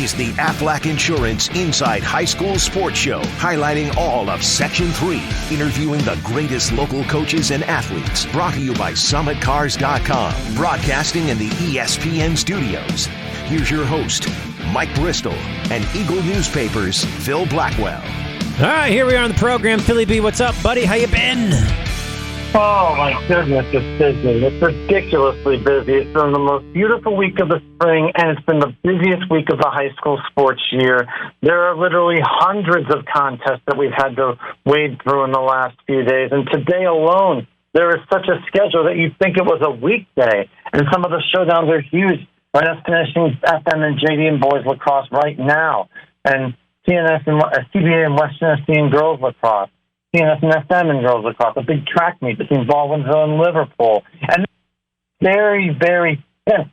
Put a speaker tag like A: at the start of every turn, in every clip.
A: is the Aflac Insurance Inside High School Sports Show, highlighting all of Section 3, interviewing the greatest local coaches and athletes. Brought to you by SummitCars.com, broadcasting in the ESPN studios. Here's your host, Mike Bristol, and Eagle Newspapers' Phil Blackwell.
B: All right, here we are on the program. Philly B, what's up, buddy? How you been?
C: Oh, my goodness, it's busy. It's ridiculously busy. It's been the most beautiful week of the spring, and it's been the busiest week of the high school sports year. There are literally hundreds of contests that we've had to wade through in the last few days, and today alone, there is such a schedule that you'd think it was a weekday, and some of the showdowns are huge. Right now, finishing FM and JD and boys lacrosse right now, and CNS and CBA and West Tennessee and girls lacrosse. CNS and SM and girls lacrosse, a big track meet between Baldwinsville and Liverpool. And very, very tip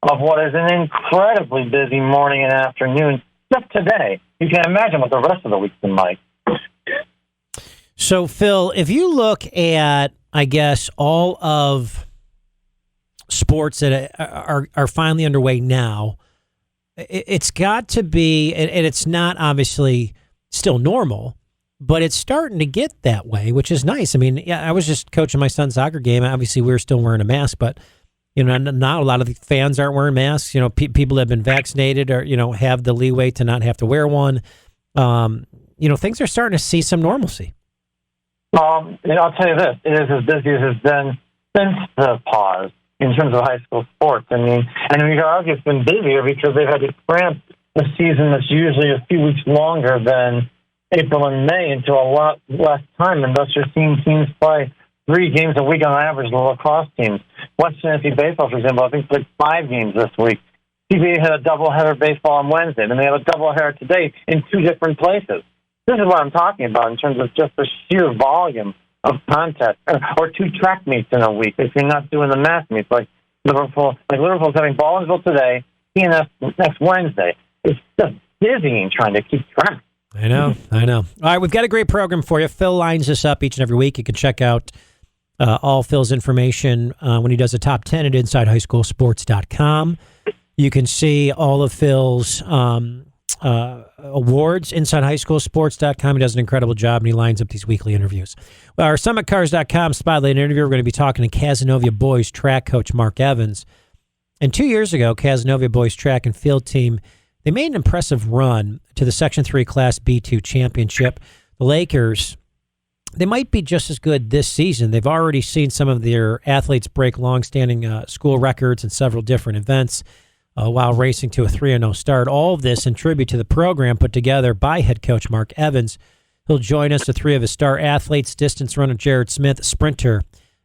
C: of what is an incredibly busy morning and afternoon just today. You can imagine what the rest of the week's been like.
B: So, Phil, if you look at, I guess, all of sports that are finally underway now, it's got to be, and it's not obviously still normal, but it's starting to get that way, which is nice. I mean, yeah, I was just coaching my son's soccer game. Obviously, we were still wearing a mask, but now a lot of the fans aren't wearing masks. People that have been vaccinated or have the leeway to not have to wear one. Things are starting to see some normalcy.
C: I'll tell you this: it is as busy as it's been since the pause in terms of high school sports. I mean, and we could argue it's been busier because they've had to cramp a season that's usually a few weeks longer than April and May into a lot less time, and thus you're seeing teams play 3 games a week on average, the lacrosse teams. West Tennessee baseball, for example, I think played 5 games this week. CBA had a doubleheader baseball on Wednesday, and they have a doubleheader today in 2 different places. This is what I'm talking about in terms of just the sheer volume of contests, or 2 track meets in a week if you're not doing the mass meets, like Liverpool. Like Liverpool's having Baldwinsville today, CNS next Wednesday. It's just dizzying trying to keep track.
B: I know. All right, we've got a great program for you. Phil lines this up each and every week. You can check out all Phil's information when he does a top 10 at InsideHighSchoolSports.com. You can see all of Phil's awards, InsideHighSchoolSports.com. He does an incredible job, and he lines up these weekly interviews. Well, our SummitCars.com spotlight interview, we're going to be talking to Cazenovia boys track coach Mark Evans. And 2 years ago, Cazenovia boys track and field team, they made an impressive run to the Section 3 Class B2 championship. The Lakers, they might be just as good this season. They've already seen some of their athletes break long-standing school records in several different events while racing to a 3-0 start. All of this in tribute to the program put together by head coach Mark Evans. He'll join us with 3 of his star athletes, distance runner Jared Smith, sprinter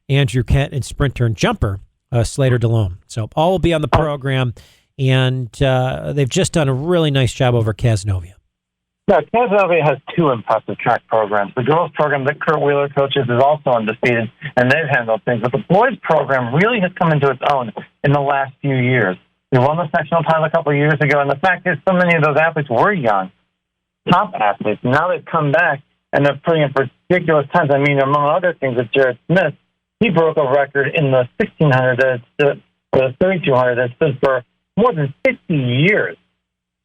B: Andrew Kent, and sprinter and jumper Slater DeLome. So all will be on the program. And they've just done a really nice job over Cazenovia.
C: Yeah, Cazenovia has 2 impressive track programs. The girls program that Kurt Wheeler coaches is also undefeated, and they've handled things. But the boys program really has come into its own in the last few years. They won the sectional title a couple of years ago, and the fact is so many of those athletes were young, top athletes. Now they've come back, and they're putting in ridiculous times. I mean, among other things, with Jared Smith, he broke a record in the 1600 or the 3200 that stood for more than 50 years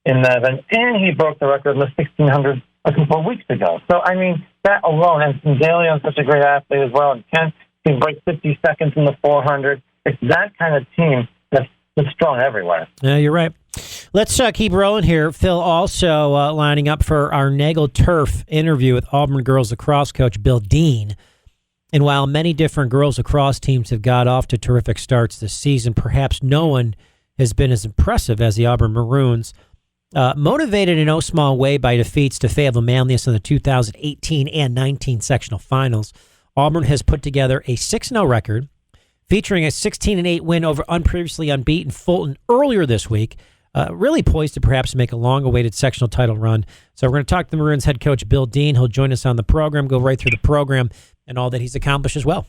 C: in that event, and he broke the record in the 1600 a couple of weeks ago. So, I mean, that alone, and Daleon's such a great athlete as well, and Kent can break 50 seconds in the 400. It's that kind of team that's strong everywhere.
B: Yeah, you're right. Let's keep rolling here. Phil also lining up for our Nagel Turf interview with Auburn girls lacrosse coach Bill Dean. And while many different girls lacrosse teams have got off to terrific starts this season, perhaps no one has been as impressive as the Auburn Maroons. Motivated in no small way by defeats to Fayetteville Manlius in the 2018 and 19 sectional finals, Auburn has put together a 6-0 record, featuring a 16-8 win over previously unbeaten Fulton earlier this week, really poised to perhaps make a long-awaited sectional title run. So we're going to talk to the Maroons head coach Bill Dean. He'll join us on the program, go right through the program and all that he's accomplished as well.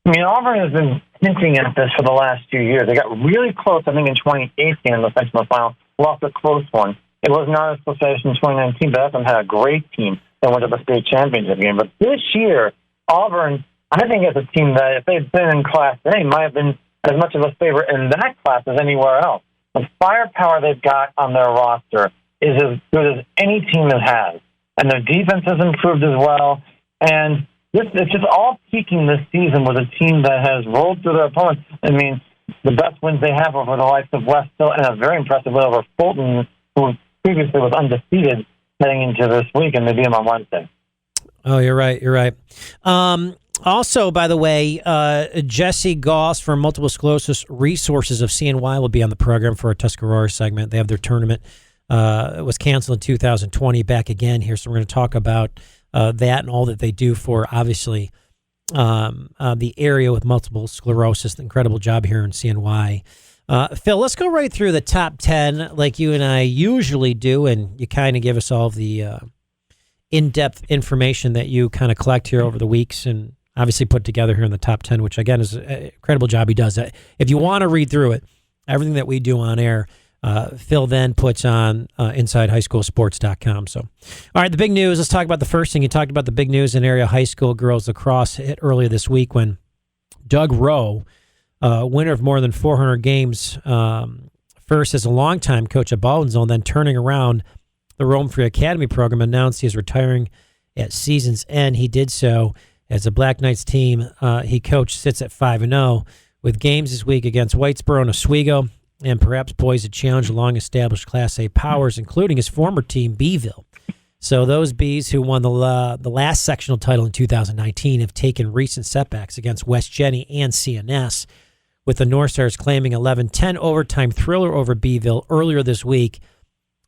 C: I mean, Auburn has been hinting at this for the last few years. They got really close, I think, in 2018 in the sectional final. Lost a close one. It was not as close as in 2019, but Auburn had a great team that went to the state championship game. But this year, Auburn, I think, is a team that if they'd been in Class A, might have been as much of a favorite in that class as anywhere else. the firepower they've got on their roster is as good as any team that has. And their defense has improved as well. And it's just all peaking this season with a team that has rolled through their opponents. I mean, the best wins they have over the likes of West Hill and a very impressive win over Fulton, who previously was undefeated heading into this week, and they beat them on Wednesday.
B: Oh, you're right. You're right. Also, by the way, Jessa Goss from Multiple Sclerosis Resources of CNY will be on the program for a Tuscarora segment. They have their tournament. It was canceled in 2020, back again here. So we're going to talk about that and all that they do for, obviously, the area with multiple sclerosis. The incredible job here in CNY. Phil, let's go right through the top 10 like you and I usually do, and you kind of give us all the in-depth information that you kind of collect here over the weeks and obviously put together here in the top 10, which, again, is an incredible job he does. If you want to read through it, everything that we do on air, Phil then puts on InsideHighSchoolSports.com. So, all right, the big news. Let's talk about the first thing. You talked about the big news in area high school girls lacrosse hit earlier this week when Doug Rowe, winner of more than 400 games, first as a longtime coach at Baldwinsville, and then turning around the Rome Free Academy program, announced he is retiring at season's end. He did so as the Black Knights team he coached sits at 5-0 with games this week against Whitesboro and Oswego, and perhaps poised to challenge long-established Class A powers, including his former team, Beeville. So those Bees, who won the last sectional title in 2019, have taken recent setbacks against West Jenny and CNS, with the North Stars claiming 11-10 overtime thriller over Beeville earlier this week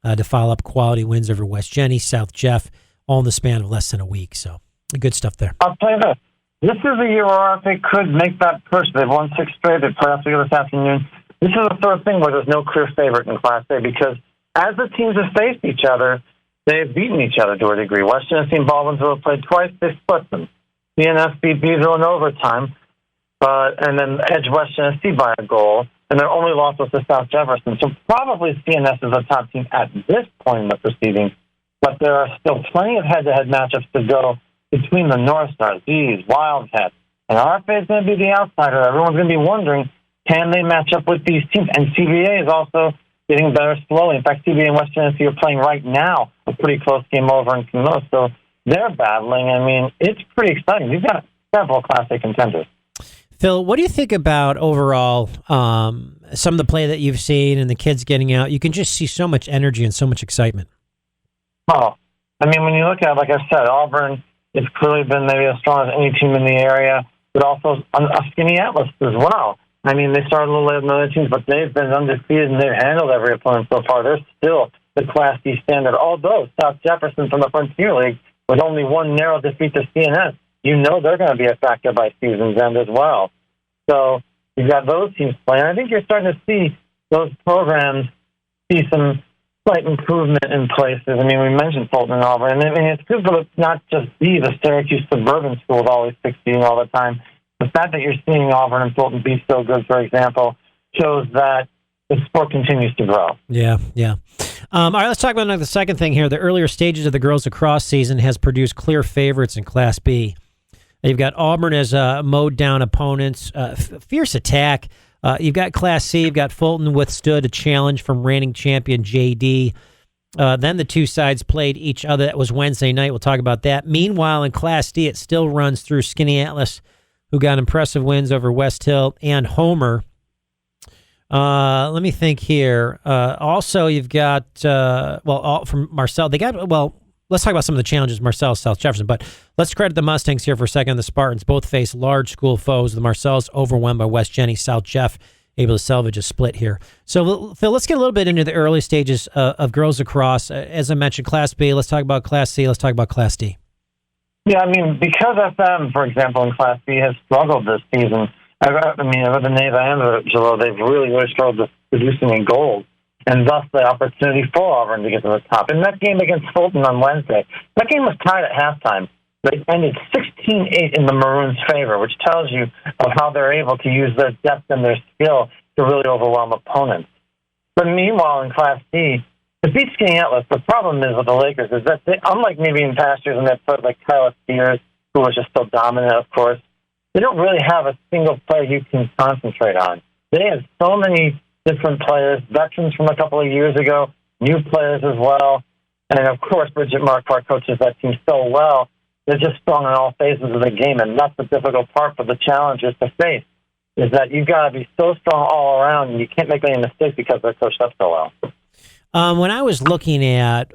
B: to follow up quality wins over West Jenny, South Jeff, all in the span of less than a week. So good stuff there.
C: I'll tell you this. This is a year where RFA could make that push. They've won 6 straight. They play us this afternoon. This is the sort of thing where there's no clear favorite in Class A because as the teams have faced each other, they've beaten each other to a degree. West Genesee and Baldwinsville have played twice. They split them. CNS beat Beeville in overtime, and then edged West Genesee by a goal, and their only loss was to South Jefferson. So probably CNS is the top team at this point in the proceedings, but there are still plenty of head-to-head matchups to go between the North Stars, Bees, Wildcats, and RFA is going to be the outsider. Everyone's going to be wondering, can they match up with these teams? And CBA is also getting better slowly. In fact, CBA and West Genesee are playing right now a pretty close game over in Camilla, so they're battling. I mean, it's pretty exciting. You've got several Class A contenders.
B: Phil, what do you think about overall some of the play that you've seen and the kids getting out? You can just see so much energy and so much excitement.
C: Oh, I mean, when you look at it, like I said, Auburn has clearly been maybe as strong as any team in the area, but also a skinny Atlas as well. I mean, they started a little later than other teams, but they've been undefeated and they've handled every opponent so far. They're still the Class D standard. Although South Jefferson from the Frontier League, with only one narrow defeat to CNS, you know they're going to be a factor by season's end as well. So you've got those teams playing. I think you're starting to see those programs see some slight improvement in places. I mean, we mentioned Fulton and Auburn, and I mean, it's good for not just be the Syracuse suburban schools always succeeding all the time. The fact that you're seeing Auburn and Fulton be so good, for example, shows that the sport continues to grow.
B: Yeah. All right, let's talk about the second thing here. The earlier stages of the girls' lacrosse season has produced clear favorites in Class B. You've got Auburn as mowed down opponents, fierce attack. You've got Class C. You've got Fulton withstood a challenge from reigning champion JD. Then the two sides played each other. That was Wednesday night. We'll talk about that. Meanwhile, in Class D, it still runs through Skinny Atlas, who got impressive wins over West Hill and Homer. Let me think here. Also, you've got, from Marcel, let's talk about some of the challenges Marcel, South Jefferson, but let's credit the Mustangs here for a second. The Spartans both face large school foes. The Marcels overwhelmed by West Jenny, South Jeff able to salvage a split here. So, Phil, let's get a little bit into the early stages of girls lacrosse. As I mentioned, Class B, let's talk about Class C, let's talk about Class D.
C: Yeah, I mean, because FM, for example, in Class B has struggled this season. Other than Neva and Angelo, they've really struggled with producing in goals, and thus the opportunity for Auburn to get to the top. In that game against Fulton on Wednesday, that game was tied at halftime. They ended 16-8 in the Maroons' favor, which tells you of how they're able to use their depth and their skill to really overwhelm opponents. But meanwhile, in Class D, to beat Skinny Atlas, the problem is with the Lakers is that they, unlike maybe in past years when they put like Tyler Spears, who was just so dominant, of course, they don't really have a single player you can concentrate on. They have so many different players, veterans from a couple of years ago, new players as well. And, of course, Bridget Marquardt coaches that team so well. They're just strong in all phases of the game, and that's the difficult part for the challengers to face, is that you've got to be so strong all around, and you can't make any mistakes because they're coached up so well.
B: When I was looking at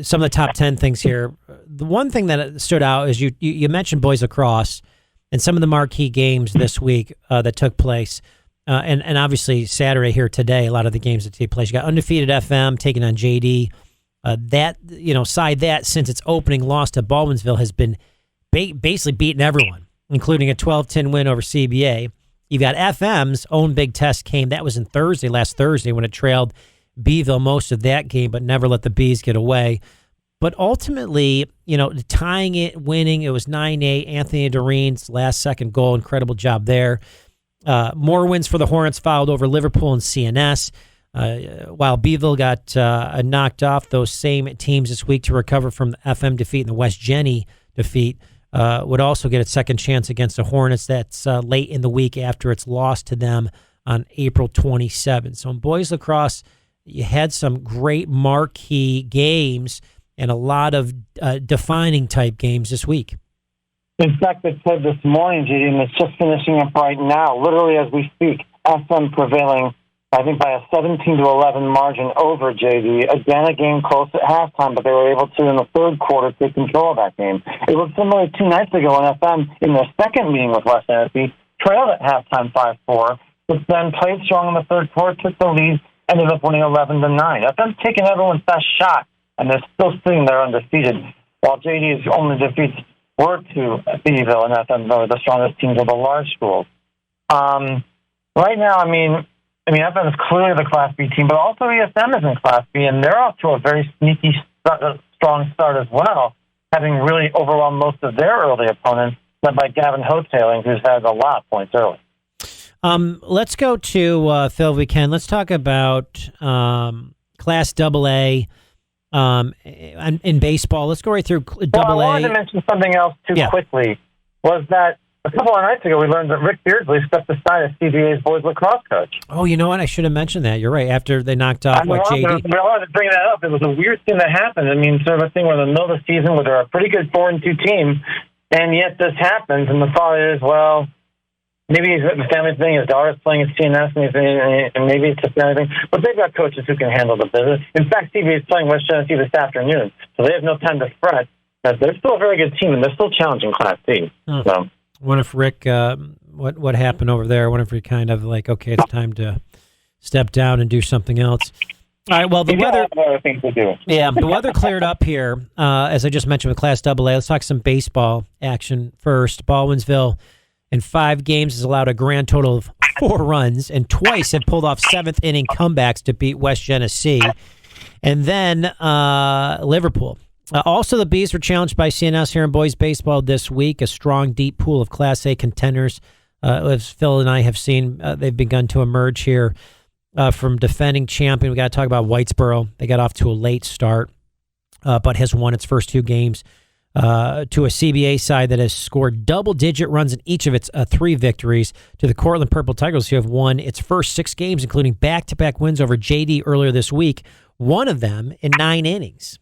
B: some of the top 10 things here, the one thing that stood out is you mentioned boys lacrosse and some of the marquee games this week that took place. And obviously Saturday here today, a lot of the games that take place. You got undefeated FM taking on JD. Since its opening loss to Baldwinsville has been basically beating everyone, including a 12-10 win over CBA. You've got FM's own big test came. That was last Thursday, when it trailed Beeville most of that game, but never let the Bees get away. But ultimately, tying it, winning, it was 9-8. Anthony Doreen's last-second goal, incredible job there. More wins for the Hornets followed over Liverpool and CNS. While Beeville got knocked off those same teams this week to recover from the FM defeat and the West Jenny defeat, would also get its second chance against the Hornets. That's late in the week after its loss to them on April 27th. So in boys lacrosse, you had some great marquee games and a lot of defining type games this week.
C: In fact, it said this morning, JD, and it's just finishing up right now, literally as we speak, FM prevailing, I think, by a 17-11 margin over JD. Again, a game close at halftime, but they were able to, in the third quarter, take control of that game. It was similar 2 nights ago when FM, in their second meeting with West Tennessee, trailed at halftime 5-4, but then played strong in the third quarter, took the lead, ended up winning 11-9. FM's taken everyone's best shot, and they're still sitting there undefeated, while JD's only defeats were to Beeville and FM, though the strongest teams of the large schools. Right now, I mean, FM is clearly the Class B team, but also ESM is in Class B, and they're off to a very sneaky, strong start as well, having really overwhelmed most of their early opponents, led by Gavin Hotailing, who's had a lot of points early.
B: Let's go to Phil, if we can. Let's talk about Class AA in baseball. Let's go right through AA.
C: I wanted to mention something else quickly, was that a couple of nights ago we learned that Rick Beardsley stepped aside as CBA's boys lacrosse coach.
B: Oh, you know what? I should have mentioned that. You're right. After they knocked off JD.
C: I wanted to bring that up. It was a weird thing that happened. I mean, sort of a thing where in the middle of the season where they're a pretty good 4-2 team, and yet this happens, and the thought is, well, maybe the family thing, his daughter's playing at CNS, and maybe it's a family thing. But they've got coaches who can handle the business. In fact, CBA is playing West Tennessee this afternoon, so they have no time to fret. But they're still a very good team, and they're still challenging Class C. So.
B: What if Rick, what happened over there? What if he kind of like, okay, it's time to step down and do something else? All right, well, the weather.
C: Other things to do.
B: Yeah, the weather cleared up here, as I just mentioned with Class AA. Let's talk some baseball action first. Baldwinsville in 5 games has allowed a grand total of 4 runs, and twice have pulled off 7th-inning comebacks to beat West Genesee. And then Liverpool. Also, the Bees were challenged by CNS here in boys baseball this week. A strong, deep pool of Class A contenders. As Phil and I have seen, they've begun to emerge here from defending champion. We got to talk about Whitesboro. They got off to a late start, but has won its first 2 games to a CBA side that has scored double-digit runs in each of its 3 victories, to the Cortland Purple Tigers, who have won its first 6 games, including back-to-back wins over JD earlier this week, one of them in 9 innings.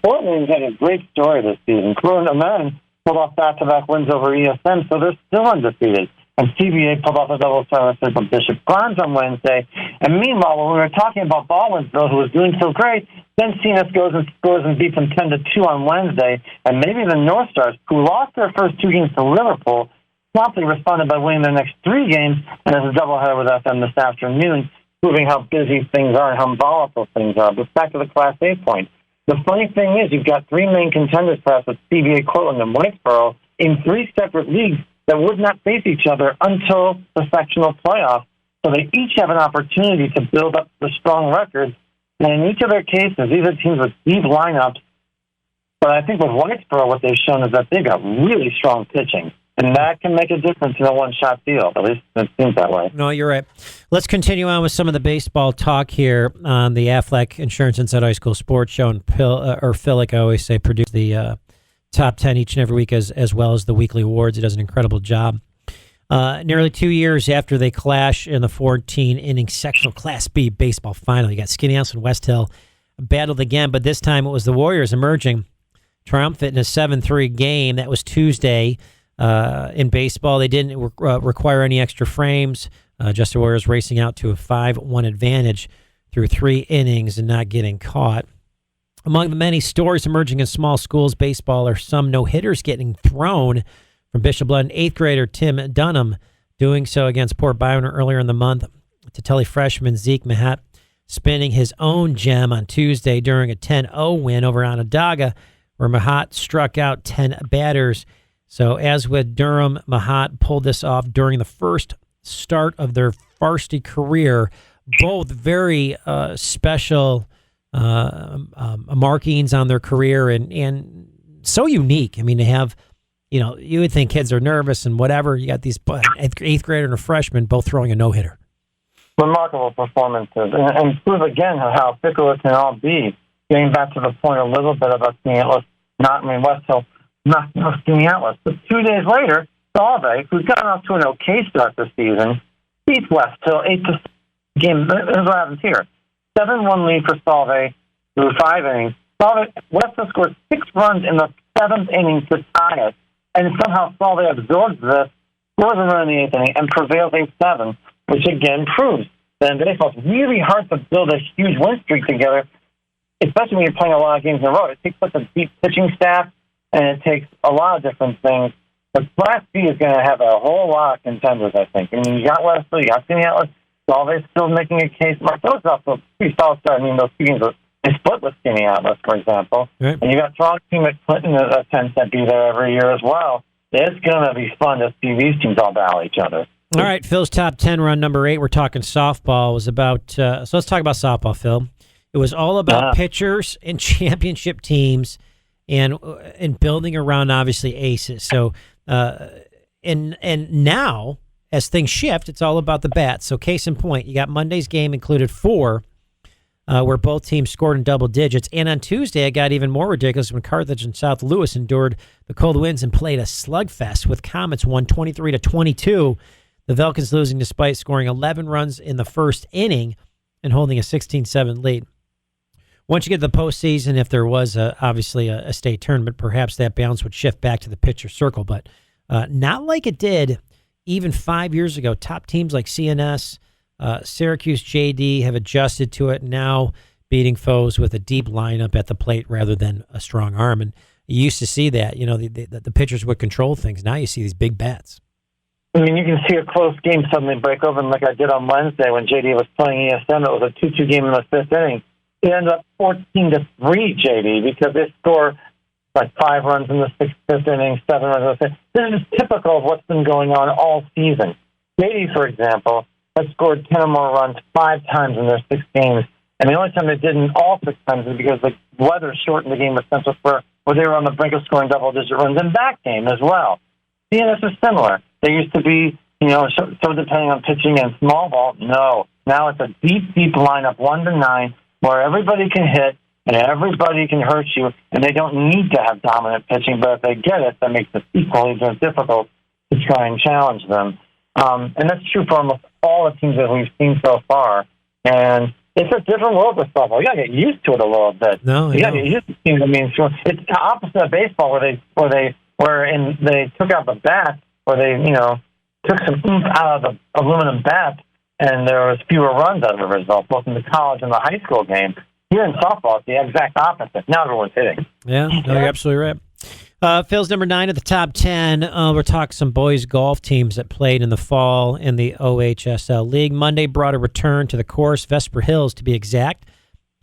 C: Portland's had a great story this season. Cortland men pulled off back-to-back wins over ESM, so they're still undefeated. And CBA pulled off a double service from Bishop Grimes on Wednesday. And meanwhile, when we were talking about Baldwinsville, who was doing so great, then CNS goes and scores and beats them 10-2 on Wednesday. And maybe the North Stars, who lost their first 2 games to Liverpool, promptly responded by winning their next 3 games, and there's a doubleheader with FM this afternoon, proving how busy things are and how volatile things are. But back to the Class A point. The funny thing is, you've got 3 main contenders perhaps with CBA, Cortland, and Whitesboro in 3 separate leagues that would not face each other until the sectional playoff. So they each have an opportunity to build up the strong records. And in each of their cases, these are teams with deep lineups. But I think with Whitesboro, what they've shown is that they've got really strong pitching. And that can make a difference in a one-shot deal. At least it seems that way.
B: No, you're right. Let's continue on with some of the baseball talk here on the Aflac Insurance Inside High School Sports Show. And Phil, like I always say, produce the top 10 each and every week, as well as the weekly awards. He does an incredible job. Nearly 2 years after they clash in the 14-inning sectional Class B baseball final, you got Skinny House and West Hill battled again, but this time it was the Warriors emerging triumphant in a 7-3 game. That was Tuesday in baseball. They didn't require any extra frames. Just the Warriors racing out to a 5-1 advantage through 3 innings and not getting caught. Among the many stories emerging in small schools baseball are some no-hitters getting thrown from Bishop Blood. 8th grader Tim Dunham doing so against Port Byron earlier in the month. Tuteli freshman Zeke Mahat spinning his own gem on Tuesday during a 10-0 win over Onondaga, where Mahat struck out 10 batters. So as with Durham, Mahat pulled this off during the first start of their varsity career. Both very special markings on their career and so unique. I mean, to have, you would think kids are nervous and whatever. You got these 8th grader and a freshman both throwing a no-hitter.
C: Remarkable performances. And prove again how fickle it can all be. Getting back to the point a little bit about Skinny Atlas, West Hill, not Skinny Atlas. But 2 days later, Solvay, who's gotten off to an okay start this season, beats West Hill 8-6 game. Here's what happens here. 7-1 lead for Solvay through 5 innings. West Hill scored 6 runs in the 7th inning to tie it, and somehow Solvay absorbs this, scores a run in the 8th inning, and prevails 8-7, which again proves that in baseball it's really hard to build a huge win streak together, especially when you're playing a lot of games in a row. It takes such a deep pitching staff, and it takes a lot of different things. But Class B is going to have a whole lot of contenders, I think. I mean, you got West Hill, you got Skinny Atlas, Solvay's still making a case. Marceau's also a pretty solid start. I mean, those 2 games they split with Skinny Atlas, for example. Right. And you got Toronto team at Clinton that tends to be there every year as well. It's going to be fun to see these teams all battle each other.
B: All right, Phil's top 10 run number 8. We're talking softball. Was about so let's talk about softball, Phil. It was all about pitchers and championship teams, and building around obviously aces. So and now as things shift, it's all about the bats. So case in point, you got Monday's game included 4, where both teams scored in double digits, and on Tuesday it got even more ridiculous when Carthage and South Louis endured the cold winds and played a slugfest with Comets won 23-22. The Velkins losing despite scoring 11 runs in the first inning and holding a 16-7 lead. Once you get to the postseason, if there was obviously a state tournament, perhaps that balance would shift back to the pitcher circle, but not like it did even 5 years ago. Top teams like CNS, Syracuse, JD have adjusted to it, now beating foes with a deep lineup at the plate rather than a strong arm. And you used to see that, the pitchers would control things. Now you see these big bats.
C: I mean, you can see a close game suddenly break open like I did on Wednesday when JD was playing ESM. It was a 2-2 game in the 5th inning. It ended up 14-3 JD because they scored like 5 runs in the 6th, 5th inning, 7 runs in the 5th. This is typical of what's been going on all season. JD, for example, has scored 10 or more runs 5 times in their 6 games. And the only time they didn't all 6 times is because the weather shortened the game with Central Square, where they were on the brink of scoring double-digit runs in that game as well. CNS is similar. They used to be, so depending on pitching and small ball. No. Now it's a deep, deep lineup, 1-9, where everybody can hit and everybody can hurt you, and they don't need to have dominant pitching, but if they get it, that makes it equally as difficult to try and challenge them. And that's true for almost all the teams that we've seen so far. And it's a different world with softball. You got to get used to it a little bit. You got to get used to teams. I mean, it's the opposite of baseball, where they took out the bat, where they took some oomph out of the aluminum bat, and there was fewer runs out of the result, both in the college and the high school game. Here in softball, it's the exact opposite. Now everyone's hitting.
B: Yeah, no, you're absolutely right. Phil's number 9 of the top 10. We're talking some boys golf teams that played in the fall in the OHSL League. Monday brought a return to the course, Vesper Hills to be exact.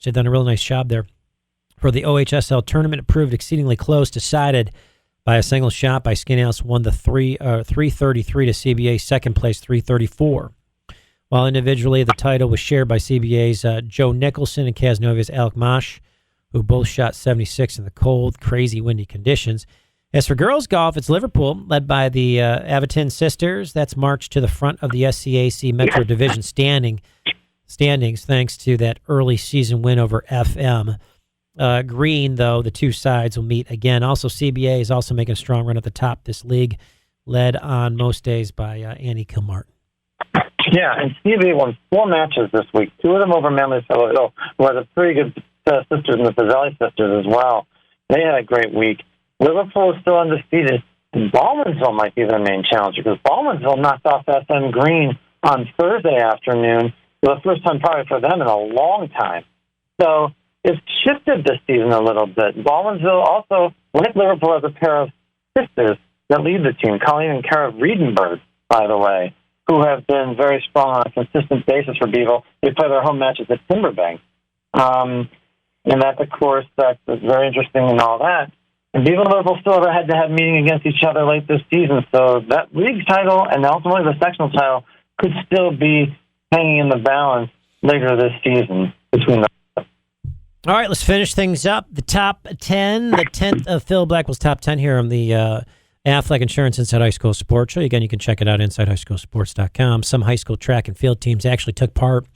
B: They've done a real nice job there. For the OHSL tournament, it proved exceedingly close, decided by a single shot by Skinny House, won the 333 to CBA's second place 334. While individually, the title was shared by CBA's Joe Nicholson and Cazenovia's Alec Mosh, who both shot 76 in the cold, crazy, windy conditions. As for girls golf, it's Liverpool, led by the Avitin sisters. That's marched to the front of the SCAC Metro Division standings thanks to that early season win over FM. Green, though, the two sides will meet again. Also, CBA is also making a strong run at the top of this league led on most days by Annie Kilmartin.
C: Yeah, and Stevie won 4 matches this week, 2 of them over Manly Hill, who has a pretty good sisters in the Fazeli sisters as well. They had a great week. Liverpool is still undefeated, and Baldwinsville might be their main challenger because Baldwinsville knocked off SM Green on Thursday afternoon for the first time probably for them in a long time. So it's shifted this season a little bit. Baldwinsville also, like Liverpool, has a pair of sisters that lead the team, Colleen and Kara Riedenberg, by the way, who have been very strong on a consistent basis for Beeville. They play their home matches at Timberbank. And that's, of course, that's very interesting and all that. And Beeville and Liverpool still have a head-to-head meeting against each other late this season, so that league title and ultimately the sectional title could still be hanging in the balance later this season between them.
B: All right, let's finish things up. The top 10, the 10th of Phil Blackwell's top 10 here on the Aflac Insurance Inside High School Sports Show. Again, you can check it out InsideHighSchoolSports.com. Some high school track and field teams actually took part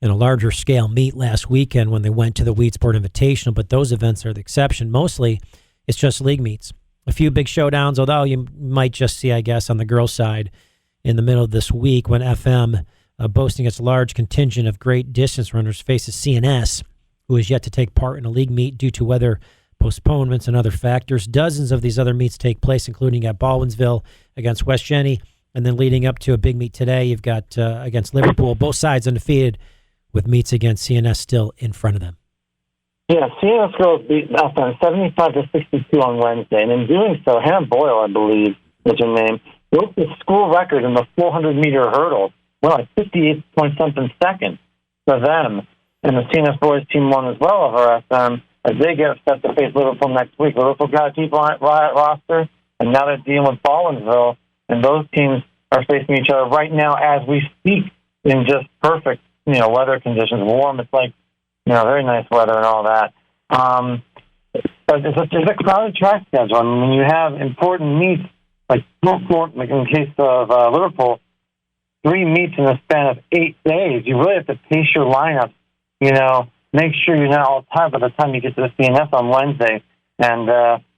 B: in a larger scale meet last weekend when they went to the Weedsport Invitational, but those events are the exception. Mostly, it's just league meets. A few big showdowns, although you might just see, I guess, on the girls' side in the middle of this week when FM, boasting its large contingent of great distance runners, faces CNS, who is yet to take part in a league meet due to weather postponements and other factors. Dozens of these other meets take place, including at Baldwinsville against West Jenny, and then leading up to a big meet today, you've got against Liverpool, both sides undefeated, with meets against CNS still in front of them.
C: Yeah, CNS girls beat FM 75-62 on Wednesday, and in doing so, Hannah Boyle, I believe, is her name, broke the school record in the 400-meter hurdle. Well, like 58-point-something seconds for them. And the CNS boys team won as well over SM as they get set to face Liverpool next week. Liverpool got a deep roster, and now they're dealing with Baldwinsville, and those teams are facing each other right now as we speak in just perfect, weather conditions. Warm, it's like, very nice weather and all that. But it's a crowded track schedule. I mean, when you have important meets, like in case of Liverpool, 3 meets in the span of 8 days, you really have to pace your lineup. Make sure you're not all tired by the time you get to the CNS on Wednesday. And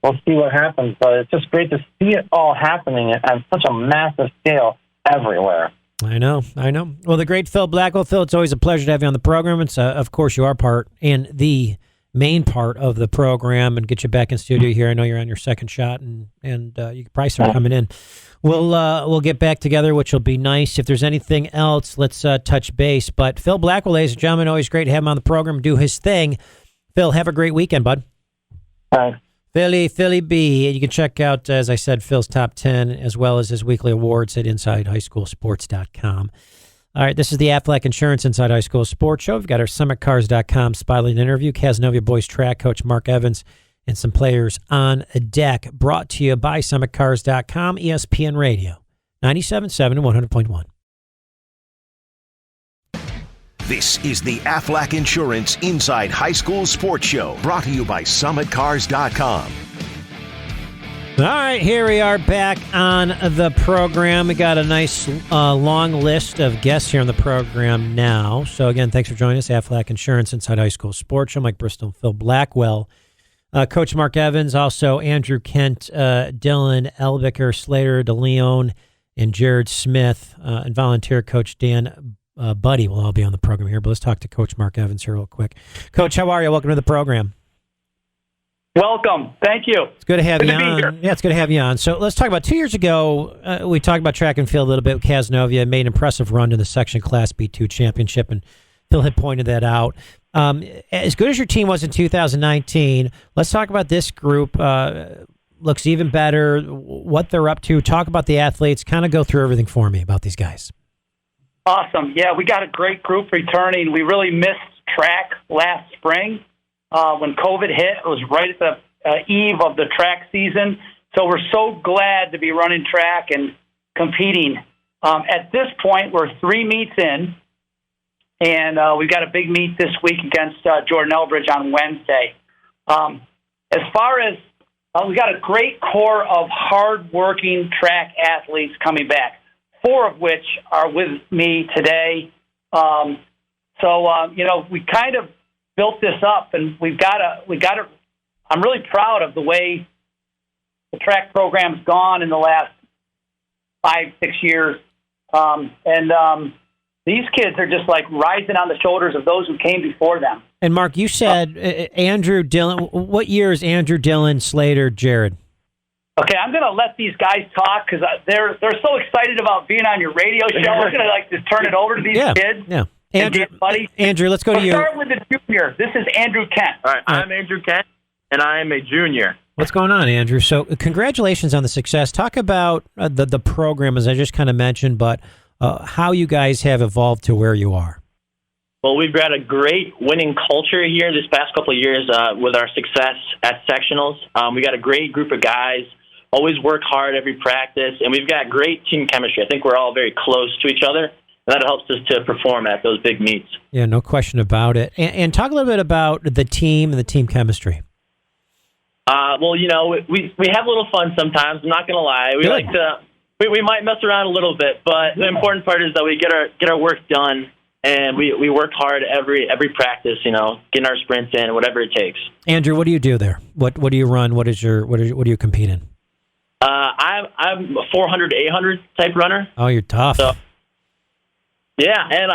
C: we'll see what happens. But it's just great to see it all happening at such a massive scale everywhere.
B: I know. Well, the great Phil Blackwell. Phil, it's always a pleasure to have you on the program. It's, of course, you are part and the main part of the program, and get you back in studio here. I know you're on your second shot, and you can probably start coming in. We'll get back together, which will be nice. If there's anything else, let's touch base. But Phil Blackwell, ladies and gentlemen, always great to have him on the program, do his thing. Phil, have a great weekend, bud.
C: Thanks.
B: Philly B. You can check out, as I said, Phil's top 10, as well as his weekly awards at InsideHighSchoolSports.com. All right, this is the Aflac Insurance Inside High School Sports Show. We've got our SummitCars.com spotlight interview. Cazenovia boys track coach Mark Evans and some players on a deck. Brought to you by SummitCars.com, ESPN Radio, 97.7 and 100.1.
A: This is the Aflac Insurance Inside High School Sports Show, brought to you by SummitCars.com.
B: All right, here we are back on the program. We got a nice long list of guests here on the program now. So again, thanks for joining us. Aflac Insurance Inside High School Sports Show. Mike Bristol and Phil Blackwell. Coach Mark Evans, also Andrew Kent, Dylan Elvicker, Slater DeLeon, and Jared Smith, and volunteer coach Dan Buddy will all be on the program here. But let's talk to Coach Mark Evans here real quick. Coach, how are you? Welcome to the program.
D: Welcome. Thank you.
B: It's good to have you
D: on.
B: Yeah, it's good to have you on. So let's talk about 2 years ago, we talked about track and field a little bit. Cazenovia made an impressive run to the section Class B2 championship, and Phil had pointed that out. As good as your team was in 2019, let's talk about this group. Looks even better, what they're up to. Talk about the athletes. Kind of go through everything for me about these guys.
D: Awesome. Yeah, we got a great group returning. We really missed track last spring. When COVID hit, it was right at the eve of the track season. So we're so glad to be running track and competing. At this point, we're 3 meets in, and we've got a big meet this week against Jordan Elbridge on Wednesday. As far as we got a great core of hard-working track athletes coming back, 4 of which are with me today. We kind of built this up, and we got to. I'm really proud of the way the track program's gone in the last 5-6 years. These kids are just like rising on the shoulders of those who came before them.
B: And Mark, you said Andrew Dillon. What year is Andrew Dillon, Slater, Jared?
D: Okay, I'm going to let these guys talk because they're so excited about being on your radio show. We're going to just turn it over to these kids.
B: Yeah. Andrew, let's go to you.
D: Start with the junior. This is Andrew Kent.
E: All right, I'm Andrew Kent, and I am a junior.
B: What's going on, Andrew? So congratulations on the success. Talk about the program, as I just kind of mentioned, but how you guys have evolved to where you are.
E: Well, we've got a great winning culture here this past couple of years with our success at sectionals. We got a great group of guys, always work hard every practice, and we've got great team chemistry. I think we're all very close to each other, and that helps us to perform at those big meets. Yeah,
B: no question about it. And talk a little bit about the team and the team chemistry.
E: Well, we have a little fun sometimes. I'm not going to lie. We like to. We might mess around a little bit, but the important part is that we get our work done, and we work hard every practice. Getting our sprints in, whatever it takes. Andrew,
B: what do you do there? What do you run? What do you compete in?
E: I'm a 400 to 800 type runner.
B: Oh, you're tough.
E: So, yeah, and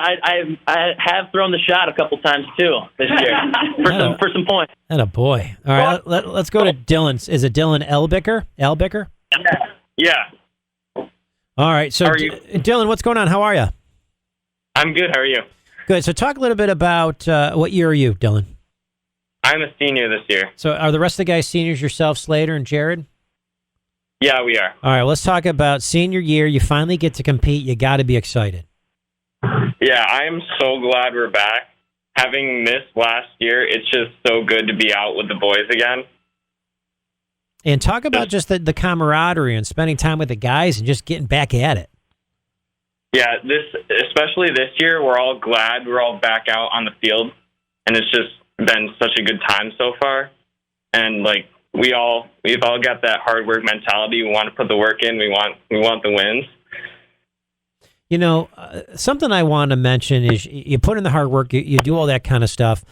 E: I have thrown the shot a couple times too this year for some points.
B: And a boy. All right, let's go to Dylan. Is it Dylan Elbicker?
E: Yeah.
B: All right. So, Dylan, what's going on? How are you?
F: I'm good. How are you?
B: Good. So talk a little bit about what year are you, Dylan?
F: I'm a senior this year.
B: So are the rest of the guys seniors, yourself, Slater, and Jared?
F: Yeah, we are.
B: All right. Let's talk about senior year. You finally get to compete. You got to be excited.
F: Yeah, I'm so glad we're back. Having missed last year, it's just so good to be out with the boys again.
B: And talk about just the camaraderie and spending time with the guys and just getting back at it.
F: Yeah, especially this year, we're all glad we're all back out on the field, and it's just been such a good time so far. And we've all got that hard work mentality. We want to put the work in. We want the wins.
B: Something I want to mention is you put in the hard work, you do all that kind of stuff.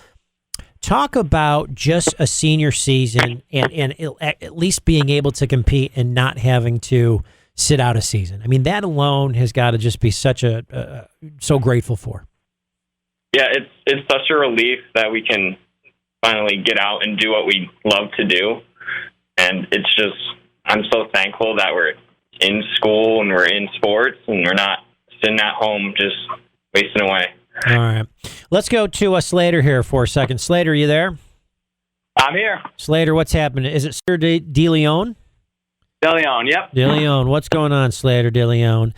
B: Talk about just a senior season and at least being able to compete and not having to sit out a season. I mean, that alone has got to just be so grateful for.
F: Yeah, it's such a relief that we can finally get out and do what we love to do. And it's just, I'm so thankful that we're in school and we're in sports and we're not sitting at home just wasting away.
B: All right. Let's go to Slater here for a second. Slater, are you there?
G: I'm here.
B: Slater, what's happening? Is it Sir De Leon?
G: De Leon, yep.
B: De Leon, what's going on, Slater De Leon?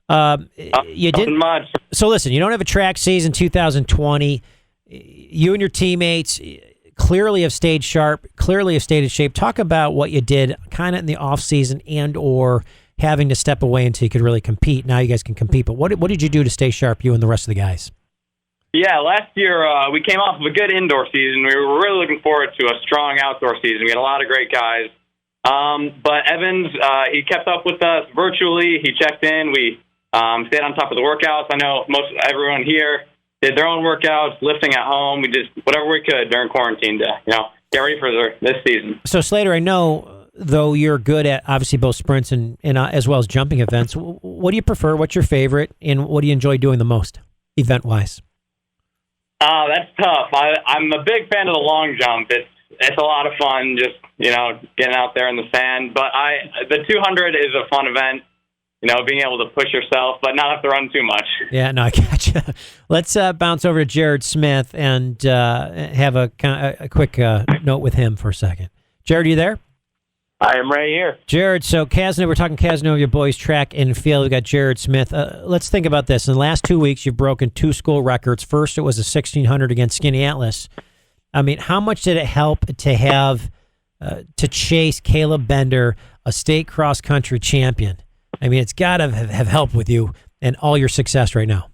B: You didn't
G: much.
B: So listen, you don't have a track season 2020. You and your teammates clearly have stayed sharp, clearly have stayed in shape. Talk about what you did kind of in the off season and or having to step away until you could really compete. Now you guys can compete, but what did you do to stay sharp, you and the rest of the guys?
G: Yeah, last year we came off of a good indoor season. We were really looking forward to a strong outdoor season. We had a lot of great guys. But Evans, he kept up with us virtually. He checked in. We stayed on top of the workouts. I know everyone here did their own workouts, lifting at home. We did whatever we could during quarantine to, get ready for this season.
B: So, Slater, I know, though you're good at obviously both sprints and as well as jumping events, what do you prefer? What's your favorite? And what do you enjoy doing the most, event-wise?
G: That's tough. I'm a big fan of the long jump. It's a lot of fun, just getting out there in the sand. But the 200 is a fun event. Being able to push yourself, but not have to run too much.
B: Yeah, no, I gotcha. Let's bounce over to Jared Smith and have a quick note with him for a second. Jared, are you there?
E: I am right here.
B: Jared, so Cazenovia, we're talking Cazenovia boys track and field. We've got Jared Smith. Let's think about this. In the last 2 weeks, you've broken 2 school records. First, it was a 1600 against Skinny Atlas. I mean, how much did it help to have to chase Caleb Bender, a state cross-country champion? I mean, it's got to have helped with you and all your success right now.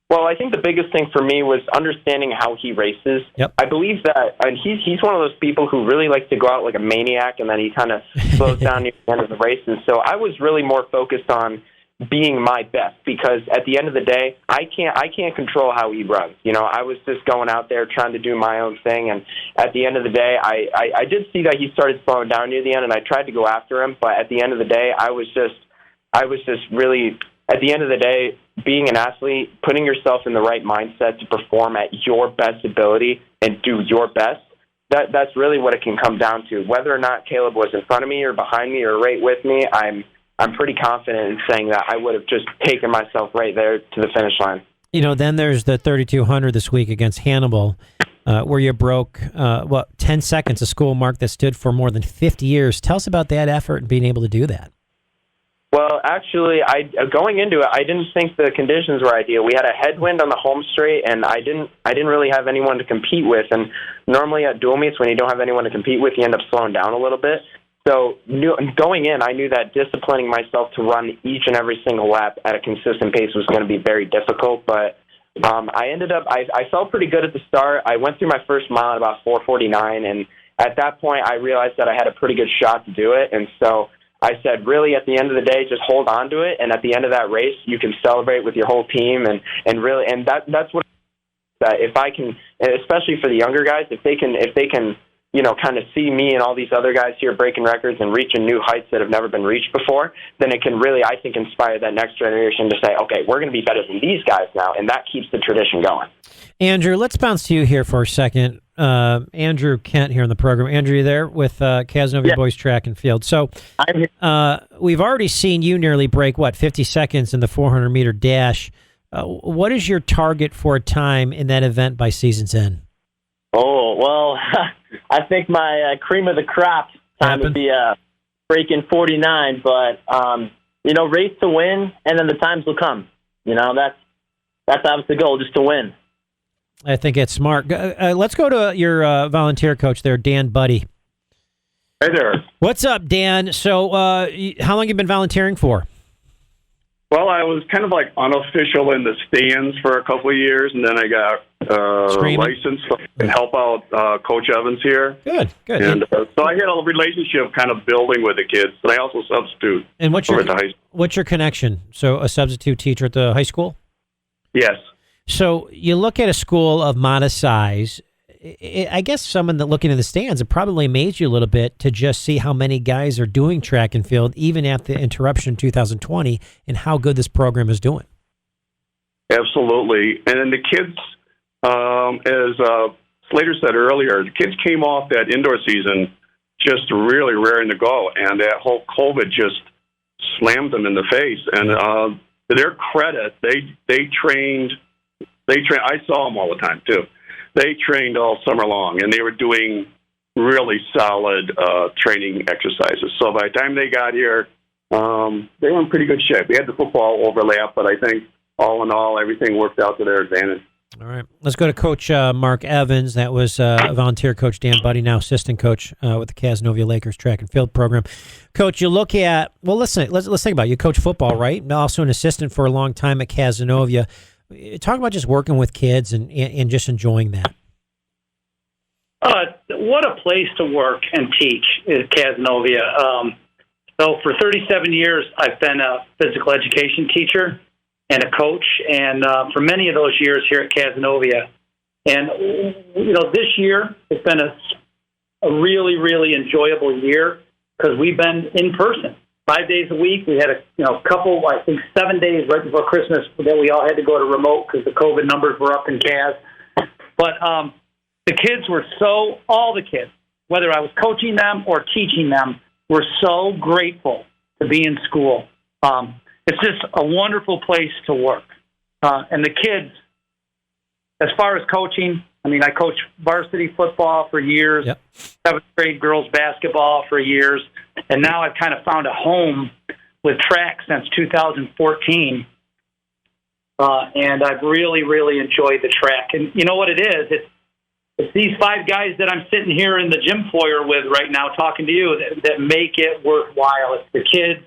E: Well, I think the biggest thing for me was understanding how he races.
B: Yep.
E: I believe that he's one of those people who really likes to go out like a maniac, and then he kind of slows down near the end of the races. So I was really more focused on being my best, because at the end of the day, I can't control how he runs. I was just going out there trying to do my own thing, and at the end of the day, I did see that he started slowing down near the end, and I tried to go after him, but at the end of the day, I I was just really, at the end of the day, being an athlete, putting yourself in the right mindset to perform at your best ability and do your best, that's really what it can come down to. Whether or not Caleb was in front of me or behind me or right with me, I'm pretty confident in saying that I would have just taken myself right there to the finish line.
B: Then there's the 3,200 this week against Hannibal, where you broke, 10 seconds, a school mark that stood for more than 50 years. Tell us about that effort and being able to do that.
E: Well, actually, going into it, I didn't think the conditions were ideal. We had a headwind on the home straight, and I didn't really have anyone to compete with. And normally at dual meets, when you don't have anyone to compete with, you end up slowing down a little bit. So going in, I knew that disciplining myself to run each and every single lap at a consistent pace was going to be very difficult. But I ended up, I felt pretty good at the start. I went through my first mile at about 4:49, and at that point, I realized that I had a pretty good shot to do it. And so I said, really, at the end of the day, just hold on to it. And at the end of that race, you can celebrate with your whole team. And that's what, that if I can, especially for the younger guys, if they can, kind of see me and all these other guys here breaking records and reaching new heights that have never been reached before, then it can really, I think, inspire that next generation to say, okay, we're going to be better than these guys now. And that keeps the tradition going.
B: Andrew, let's bounce to you here for a second. Andrew Kent here on the program. Andrew, you there with Cazenovia Boys Track and Field. So we've already seen you nearly break, 50 seconds in the 400-meter dash. What is your target for a time in that event by season's end?
H: Oh, well, I think my cream of the crop time would be breaking 49, but, race to win, and then the times will come. That's obviously the goal, just to win.
B: I think it's smart. Let's go to your volunteer coach there, Dan Buddy.
I: Hey there.
B: What's up, Dan? So how long have you been volunteering for?
I: Well, I was kind of like unofficial in the stands for a couple of years, and then I got licensed to help out Coach Evans here.
B: Good.
I: And so I had a relationship kind of building with the kids, but I also substitute
B: at the high school. What's your connection? So a substitute teacher at the high school?
I: Yes.
B: So you look at a school of modest size. I guess someone that looking in the stands, it probably amazed you a little bit to just see how many guys are doing track and field, even at the interruption in 2020, and how good this program is doing.
I: Absolutely. And then the kids, as Slater said earlier, the kids came off that indoor season just really raring to go, and that whole COVID just slammed them in the face. And to their credit, they trained. I saw them all the time, too. They trained all summer long, and they were doing really solid training exercises. So by the time they got here, they were in pretty good shape. We had the football overlap, but I think all in all, everything worked out to their advantage. All
B: right. Let's go to Coach Mark Evans. That was volunteer coach Dan Buddy, now assistant coach with the Cazenovia Lakers track and field program. Coach, you look at, let's think about it. You coach football, right? Also an assistant for a long time at Cazenovia. Talk about just working with kids and just enjoying that.
D: What a place to work and teach is Cazenovia. So for 37 years, I've been a physical education teacher and a coach, and for many of those years here at Cazenovia. And, this year it's been a really, really enjoyable year because we've been in person. 5 days a week. We had a couple, 7 days right before Christmas that we all had to go to remote because the COVID numbers were up in Caz. But the kids were all the kids, whether I was coaching them or teaching them, were so grateful to be in school. It's just a wonderful place to work. And the kids, as far as coaching, I coached varsity football for years, 7th grade girls basketball for years, and now I've kind of found a home with track since 2014. And I've really, really enjoyed the track. And you know what it is? It's these 5 guys that I'm sitting here in the gym foyer with right now talking to you that make it worthwhile. It's the kids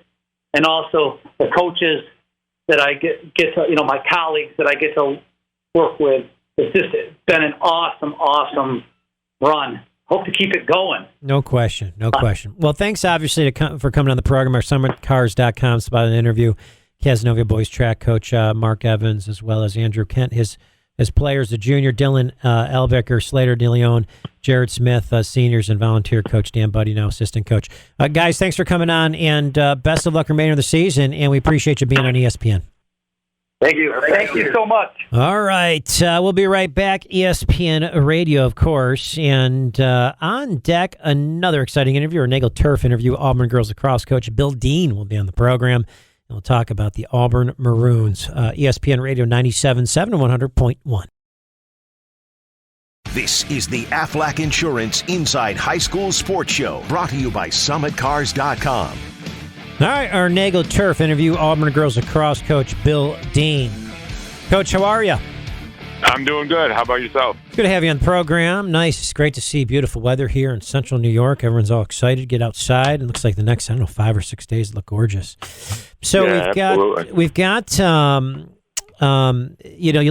D: and also the coaches that I get to, my colleagues that I get to work with. It's just been an awesome run. Hope to keep it going.
B: No question. Well, thanks, obviously, for coming on the program. Our SummitCars.com is about an interview. Cazenovia Boys Track Coach Mark Evans, as well as Andrew Kent, his as players, the junior Dylan Elbecker, Slater DeLeon, Jared Smith, seniors, and volunteer coach Dan Buddy, now assistant coach. Guys, thanks for coming on, and best of luck remainder of the season, and we appreciate you being on ESPN.
D: Thank you. Thank you so much.
B: All right. We'll be right back. ESPN Radio, of course. And on deck, another exciting interview, our Nagel Turf interview. Auburn girls lacrosse coach Bill Dean will be on the program. And we'll talk about the Auburn Maroons. ESPN Radio 97.7 and 100.1.
A: This is the Aflac Insurance Inside High School Sports Show, brought to you by SummitCars.com.
B: All right, our Nagel Turf interview, Auburn girls lacrosse coach Bill Dean. Coach, how are you?
J: I'm doing good. How about yourself?
B: Good to have you on the program. Nice. It's great to see beautiful weather here in central New York. Everyone's all excited to get outside. It looks like the next, 5 or 6 days look gorgeous. So we've got you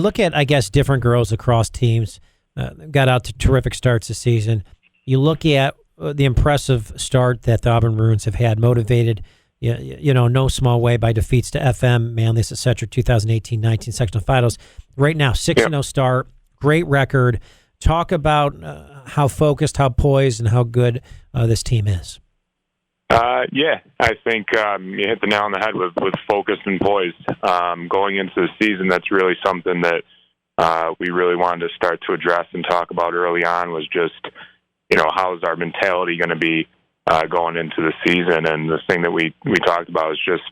B: look at, I guess, different girls lacrosse teams got out to terrific starts this season. You look at the impressive start that the Auburn Maroons have had, motivated no small way by defeats to FM, Manlius, etc. 2018-19 sectional finals. Right now, 6-0 start, great record. Talk about how focused, how poised, and how good this team is.
J: I think you hit the nail on the head with focused and poised. Going into the season, that's really something that we really wanted to start to address and talk about early on, was just, how is our mentality going to be going into the season. And the thing that we talked about is just,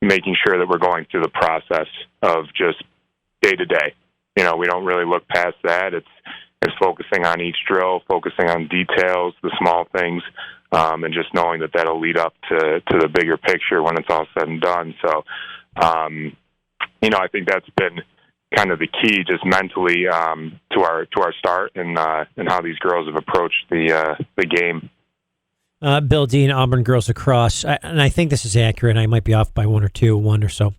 J: making sure that we're going through the process of just day to day. We don't really look past that. It's focusing on each drill, focusing on details, the small things, and just knowing that that'll lead up to the bigger picture when it's all said and done. So, I think that's been kind of the key, just mentally, to our start and how these girls have approached the game.
B: Bill Dean, Auburn girls lacrosse, and I think this is accurate. I might be off by one or so.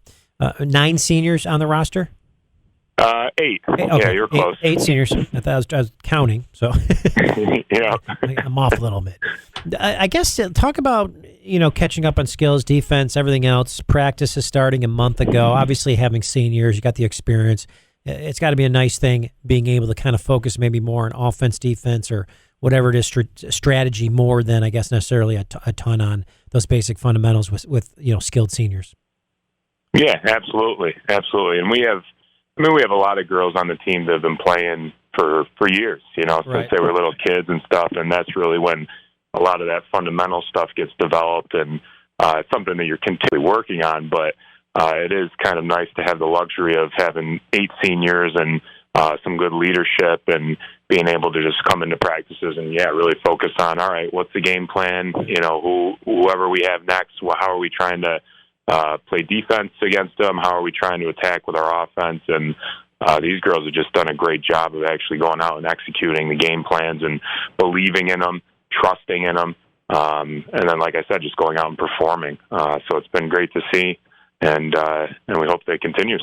B: 9 seniors on the roster?
J: 8. Okay. Yeah, you're close.
B: 8 seniors. I was counting, so I'm off a little bit. I guess talk about catching up on skills, defense, everything else. Practice is starting a month ago. Obviously, having seniors, you got the experience. It's got to be a nice thing being able to kind of focus maybe more on offense, defense, or whatever it is, strategy more than, I guess, necessarily a ton on those basic fundamentals with skilled seniors.
J: Yeah, absolutely. And we have a lot of girls on the team that have been playing for years, since they were little kids and stuff, and that's really when a lot of that fundamental stuff gets developed, and it's something that you're continually working on, but it is kind of nice to have the luxury of having 8 seniors and some good leadership and being able to just come into practices and, really focus on, all right, what's the game plan? Whoever we have next, how are we trying to play defense against them? How are we trying to attack with our offense? And these girls have just done a great job of actually going out and executing the game plans and believing in them, trusting in them, and then, like I said, just going out and performing. So it's been great to see. And we hope that it continues.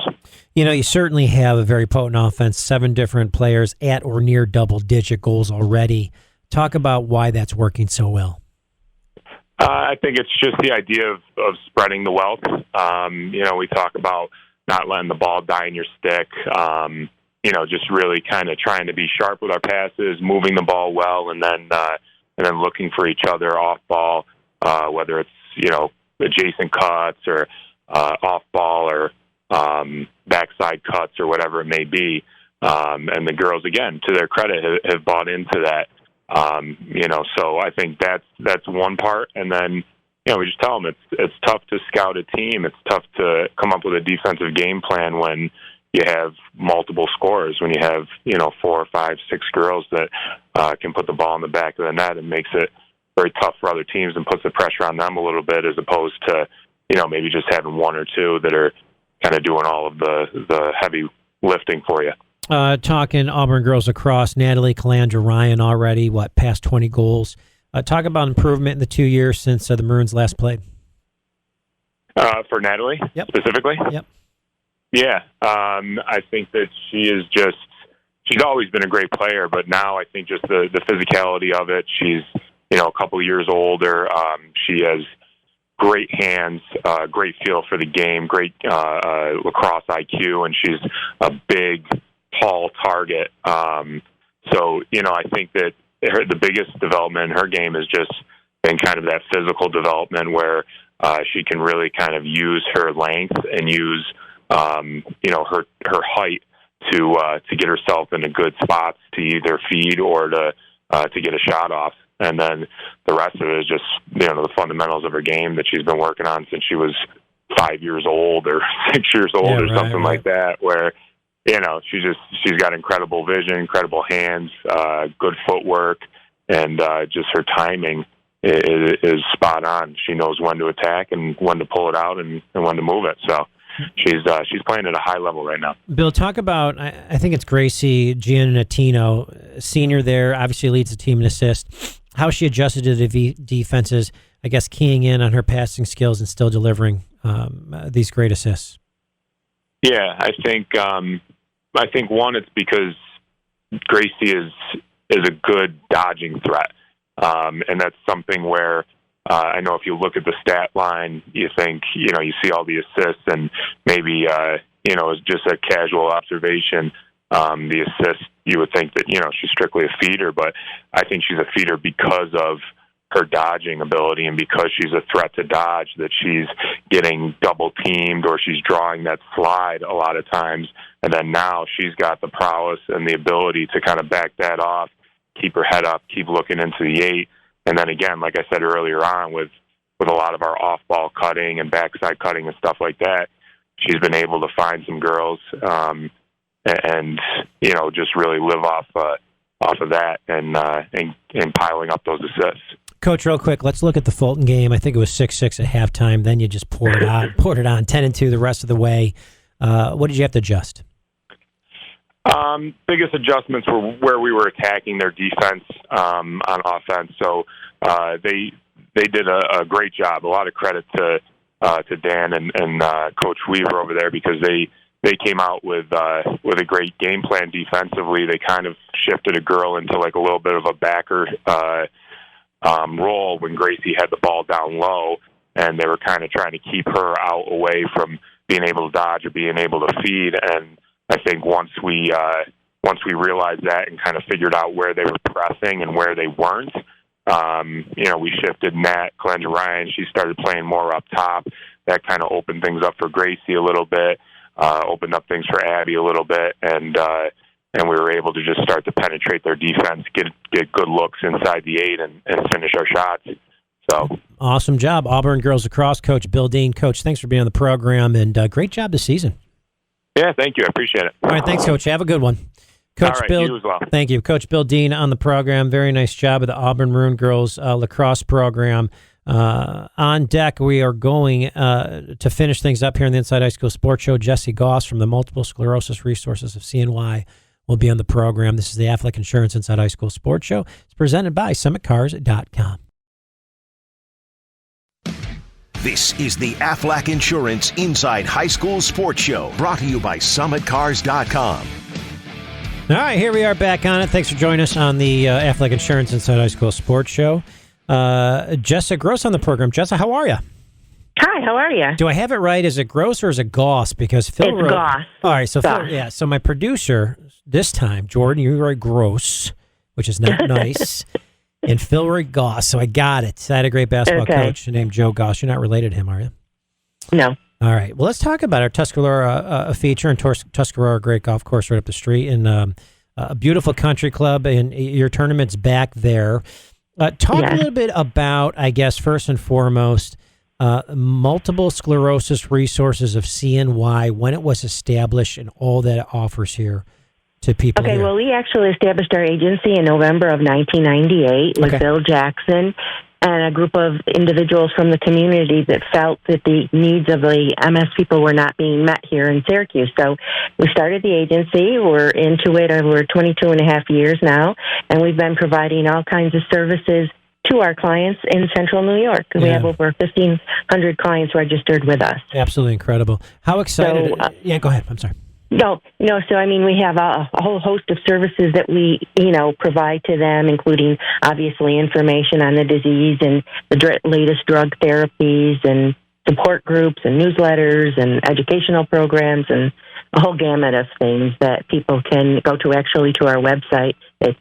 B: You certainly have a very potent offense, 7 different players at or near double-digit goals already. Talk about why that's working so well.
J: I think it's just the idea of spreading the wealth. We talk about not letting the ball die in your stick, just really kind of trying to be sharp with our passes, moving the ball well, and then looking for each other off ball, whether it's, adjacent cuts or off ball or backside cuts or whatever it may be. And the girls, again, to their credit, have bought into that. So I think that's one part. And then, we just tell them it's tough to scout a team. It's tough to come up with a defensive game plan when you have multiple scorers, when you have, 4, 5, 6 girls that can put the ball in the back of the net, and makes it very tough for other teams and puts the pressure on them a little bit, as opposed to, maybe just having 1 or 2 that are kind of doing all of the heavy lifting for you.
B: Talking Auburn girls lacrosse, Natalie Calandra Ryan already, past 20 goals. Talk about improvement in the 2 years since the Maroons last played.
J: For Natalie, specifically?
B: Yep.
J: Yeah, I think that she's always been a great player, but now I think just the physicality of it, she's, a couple years older. She has great hands, great feel for the game, great lacrosse IQ, and she's a big, tall target. So, I think that the biggest development in her game has just been kind of that physical development where she can really kind of use her length and use, her height to get herself into good spots to either feed or to get a shot off. And then the rest of it is just, the fundamentals of her game that she's been working on since she was 5 years old or 6 years old something like that, where, she's got incredible vision, incredible hands, good footwork, and just her timing is spot on. She knows when to attack and when to pull it out and when to move it. So she's playing at a high level right now.
B: Bill, talk about, I think it's Gracie Giannatino, senior there, obviously leads the team in assists. How she adjusted to the defenses, I guess keying in on her passing skills and still delivering these great assists.
J: Yeah, I think one, it's because Gracie is a good dodging threat, and that's something where I know if you look at the stat line, you think you see all the assists, and maybe it's just a casual observation. The assist, you would think that she's strictly a feeder, but I think she's a feeder because of her dodging ability and because she's a threat to dodge, that she's getting double teamed or she's drawing that slide a lot of times. And then now she's got the prowess and the ability to kind of back that off, keep her head up, keep looking into the 8. And then again, like I said earlier on, with a lot of our off-ball cutting and backside cutting and stuff like that, she's been able to find some girls and just really live off of that and piling up those assists.
B: Coach, real quick, let's look at the Fulton game. I think it was 6-6 at halftime. Then you just poured it on 10-2 the rest of the way. What did you have to adjust?
J: Biggest adjustments were where we were attacking their defense on offense. So they did a great job. A lot of credit to Dan and Coach Weaver over there, because they came out with a great game plan defensively. They kind of shifted a girl into like a little bit of a backer role when Gracie had the ball down low, and they were kind of trying to keep her out away from being able to dodge or being able to feed. And I think once we realized that and kind of figured out where they were pressing and where they weren't, we shifted Nat, Glenda Ryan. She started playing more up top. That kind of opened things up for Gracie a little bit, opened up things for Abby a little bit, and we were able to just start to penetrate their defense, get good looks inside the 8, and finish our shots. So
B: awesome job, Auburn girls lacrosse coach Bill Dean. Coach, thanks for being on the program, and great job this season.
J: Yeah, thank you. I appreciate it.
B: All right, thanks, Coach. Have a good one. Coach
J: all right,
B: Bill,
J: you as well.
B: Thank you. Coach Bill Dean on the program. Very nice job of the Auburn Maroon girls lacrosse program. On deck, we are going to finish things up here in the Inside High School Sports Show. Jessa Goss from the Multiple Sclerosis Resources of CNY will be on the program. This is the Aflac Insurance Inside High School Sports Show. It's presented by SummitCars.com.
A: This is the Aflac Insurance Inside High School Sports Show, brought to you by SummitCars.com.
B: All right, here we are back on it. Thanks for joining us on the Aflac Insurance Inside High School Sports Show. Jessa Gross on the program. Jessa, how are you?
K: Hi, how are you?
B: Do I have it right? Is it Gross or is it Goss? Because Phil
K: it's
B: wrote...
K: Goss.
B: All right, so
K: Goss.
B: Phil, so my producer this time, Jordan, you wrote Gross, which is not nice, and Phil wrote Goss, so I got it. I had a great basketball coach named Joe Goss. You're not related to him, are you?
K: No.
B: All right. Well, let's talk about our Tuscarora feature, and Tuscarora, great golf course right up the street, and a beautiful country club, and your tournament's back there. Talk a little bit about, I guess, first and foremost, Multiple Sclerosis Resources of CNY, when it was established, and all that it offers here to people.
K: Okay, well, we actually established our agency in November of 1998 with Bill Jackson and a group of individuals from the community that felt that the needs of the MS people were not being met here in Syracuse. So we started the agency. We're into it over 22 and a half years now, and we've been providing all kinds of services to our clients in central New York. We have over 1,500 clients registered with us.
B: Absolutely incredible. How excited... go ahead. I'm sorry.
K: No. So I mean, we have a whole host of services that we, provide to them, including obviously information on the disease and the latest drug therapies and support groups and newsletters and educational programs and a whole gamut of things that people can go to our website. It's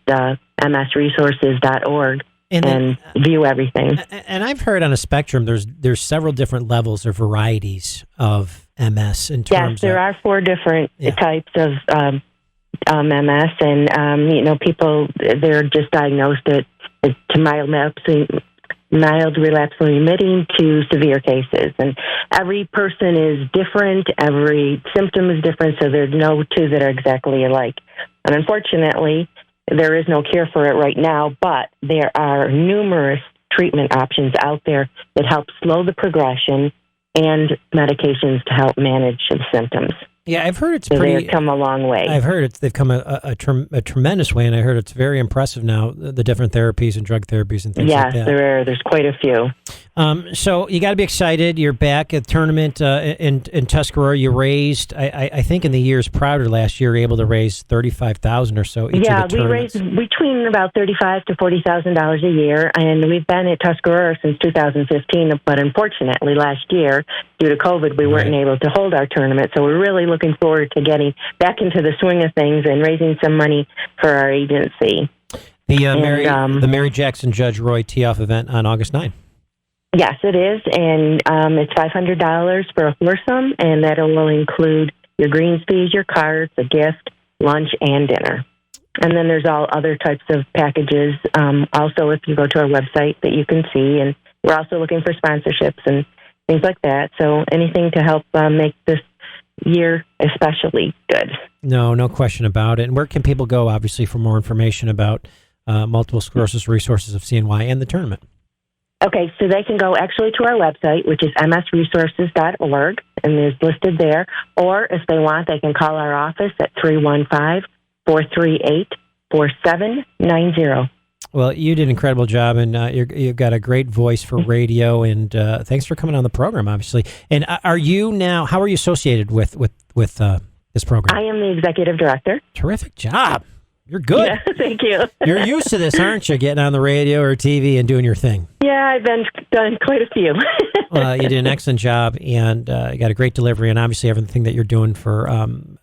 K: msresources.org. And view everything.
B: And I've heard on a spectrum, there's several different levels or varieties of MS in terms.
K: Yes, there are 4 different types of MS, and people, they're just diagnosed to mild relapse remitting to severe cases, and every person is different. Every symptom is different, so there's no 2 that are exactly alike. And unfortunately, there is no cure for it right now, but there are numerous treatment options out there that help slow the progression and medications to help manage the symptoms.
B: Yeah, I've heard
K: they've come a long way.
B: I've heard they've come a tremendous way, and I heard it's very impressive now, the different therapies and drug therapies and things like that.
K: Yes, there's quite a few.
B: So you got to be excited. You're back at the tournament in Tuscarora. You raised, I think in the years prior to last year, you were able to raise $35,000 or so each of the tournaments.
K: Yeah, we raised between about $35,000 to $40,000 a year, and we've been at Tuscarora since 2015, but unfortunately last year, due to COVID, we weren't able to hold our tournament, so we're really looking forward to getting back into the swing of things and raising some money for our agency.
B: The Mary Jackson Judge Roy Tee-Off event on August 9th.
K: Yes, it is, and it's $500 for a foursome, and that will include your greens fees, your cards, a gift, lunch, and dinner. And then there's all other types of packages. Also, if you go to our website that you can see, and we're also looking for sponsorships and things like that. So anything to help make this year especially good.
B: No question about it. And where can people go, obviously, for more information about multiple sclerosis resources of CNY and the tournament?
K: Okay, so they can go actually to our website, which is msresources.org, and is listed there. Or if they want, they can call our office at 315-438-4790.
B: Well, you did an incredible job, and you've got a great voice for radio, and thanks for coming on the program, obviously. And how are you associated with this program?
K: I am the executive director.
B: Terrific job. You're good.
K: Yeah, thank you.
B: You're used to this, aren't you, getting on the radio or TV and doing your thing?
K: Yeah, I've done quite a few.
B: Well, you did an excellent job, and you got a great delivery, and obviously everything that you're doing for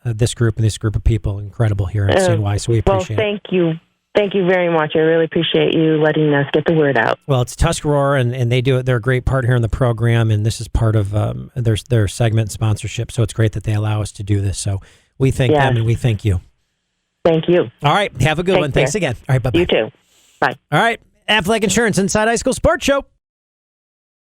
B: this group and this group of people, incredible here at CNY, so we appreciate it.
K: Well, thank you. Thank you very much. I really appreciate you letting us get the word out.
B: Well, it's Tuscarora, and they do it. They're a great part here in the program, and this is part of their segment sponsorship, so it's great that they allow us to do this. So we thank them, and we thank you.
K: Thank you.
B: All right. Have a good one. Thanks again. All right. Bye-bye.
K: You too. Bye.
B: All right. Aflac Insurance Inside High School Sports Show.